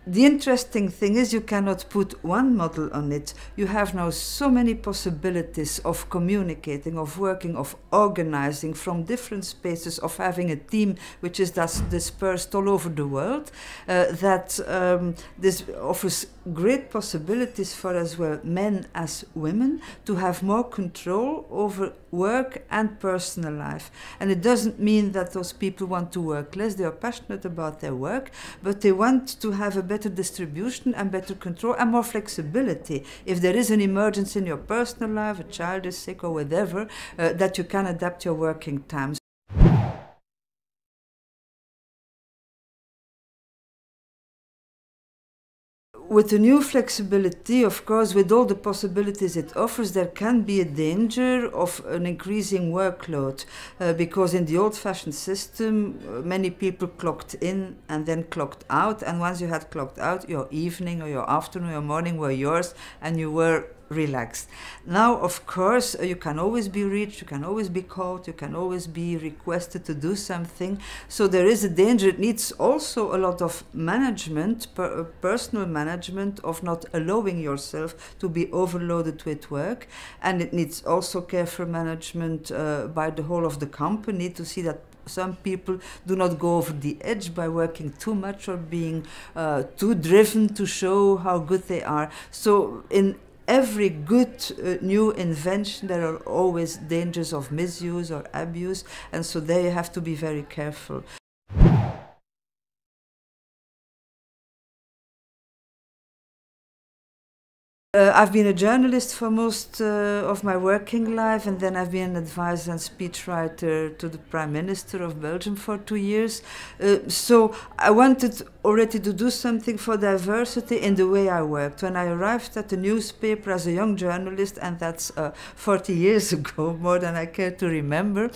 The interesting thing is you cannot put one model on it. You have now so many possibilities of communicating, of working, of organizing from different spaces, of having a team which is thus dispersed all over the world, that this offers great possibilities for as well men as women to have more control over work and personal life. And it doesn't mean that those people want to work less. They are passionate about their work, but they want to have a better distribution and better control and more flexibility. If there is an emergency in your personal life, a child is sick or whatever, that you can adapt your working times. With the new flexibility, of course, with all the possibilities it offers, there can be a danger of an increasing workload, because in the old-fashioned system, many people clocked in and then clocked out, and once you had clocked out, your evening or your afternoon or your morning were yours, and you were relaxed. Now, of course, you can always be reached, you can always be called, you can always be requested to do something. So there is a danger. It needs also a lot of management, personal management, of not allowing yourself to be overloaded with work. And it needs also careful management by the whole of the company to see that some people do not go over the edge by working too much or being too driven to show how good they are. So in every good new invention, there are always dangers of misuse or abuse, and so there you have to be very careful. I've been a journalist for most of my working life, and then I've been an advisor and speechwriter to the Prime Minister of Belgium for 2 years. So I wanted already to do something for diversity in the way I worked. When I arrived at the newspaper as a young journalist, and that's 40 years ago, more than I care to remember,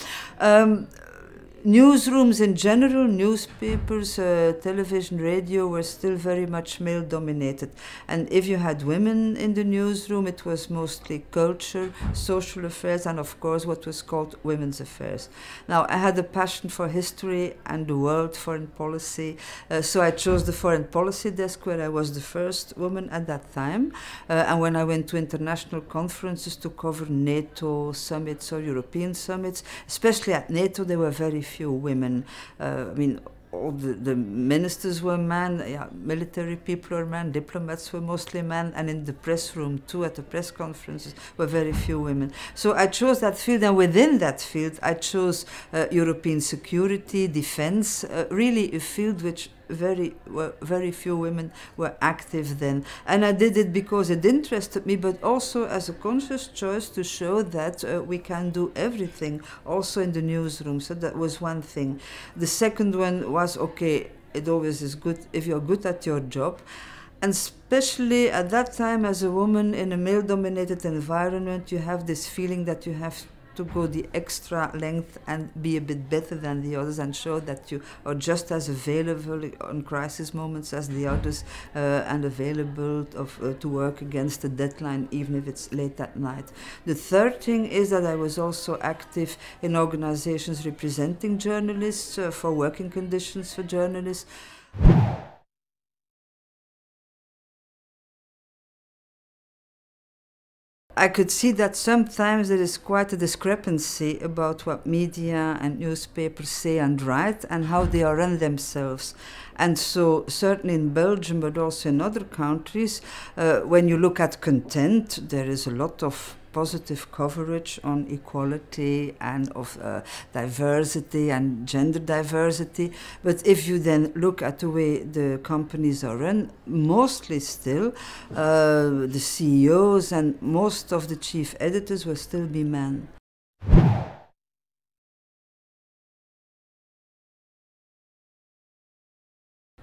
newsrooms in general, newspapers, television, radio, were still very much male-dominated. And if you had women in the newsroom, it was mostly culture, social affairs, and of course what was called women's affairs. Now, I had a passion for history and the world, foreign policy, so I chose the foreign policy desk, where I was the first woman at that time. And when I went to international conferences to cover NATO summits or European summits, especially at NATO, there were very few women. I mean, all the ministers were men, yeah, military people were men, diplomats were mostly men, and in the press room too, at the press conferences, were very few women. So I chose that field, and within that field I chose European security, defense, really a field which very few women were active then. And I did it because it interested me, but also as a conscious choice to show that we can do everything, also in the newsroom. So that was one thing. The second one was, okay, it always is good if you're good at your job. And especially at that time, as a woman in a male-dominated environment, you have this feeling that you have to go the extra length and be a bit better than the others and show that you are just as available on crisis moments as the others, and available to work against a deadline even if it's late at night. The third thing is that I was also active in organizations representing journalists, for working conditions for journalists. I could see that sometimes there is quite a discrepancy about what media and newspapers say and write and how they are run themselves. And so certainly in Belgium, but also in other countries, when you look at content, there is a lot of positive coverage on equality and of diversity and gender diversity. But if you then look at the way the companies are run, mostly still the CEOs and most of the chief editors will still be men.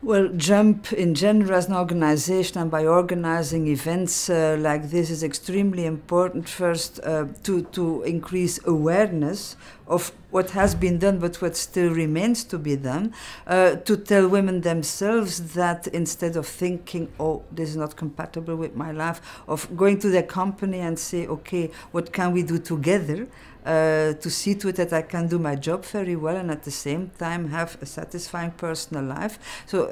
Well, JUMP in general as an organization, and by organizing events like this, is extremely important. First, to increase awareness of what has been done but what still remains to be done, to tell women themselves that instead of thinking, oh, this is not compatible with my life, of going to their company and say, okay, what can we do together to see to it that I can do my job very well and at the same time have a satisfying personal life. So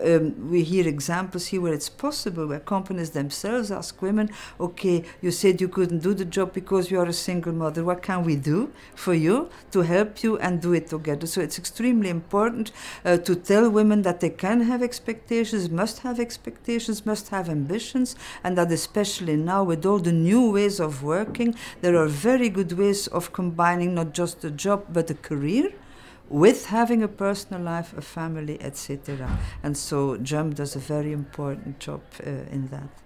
we hear examples here where it's possible, where companies themselves ask women, okay, you said you couldn't do the job because you are a single mother. What can we do for you to help you and do it together? So it's extremely important to tell women that they can have expectations, must have ambitions, and that especially now with all the new ways of working, there are very good ways of combining not just a job but a career with having a personal life, a family, etc. And so JUMP does a very important job in that.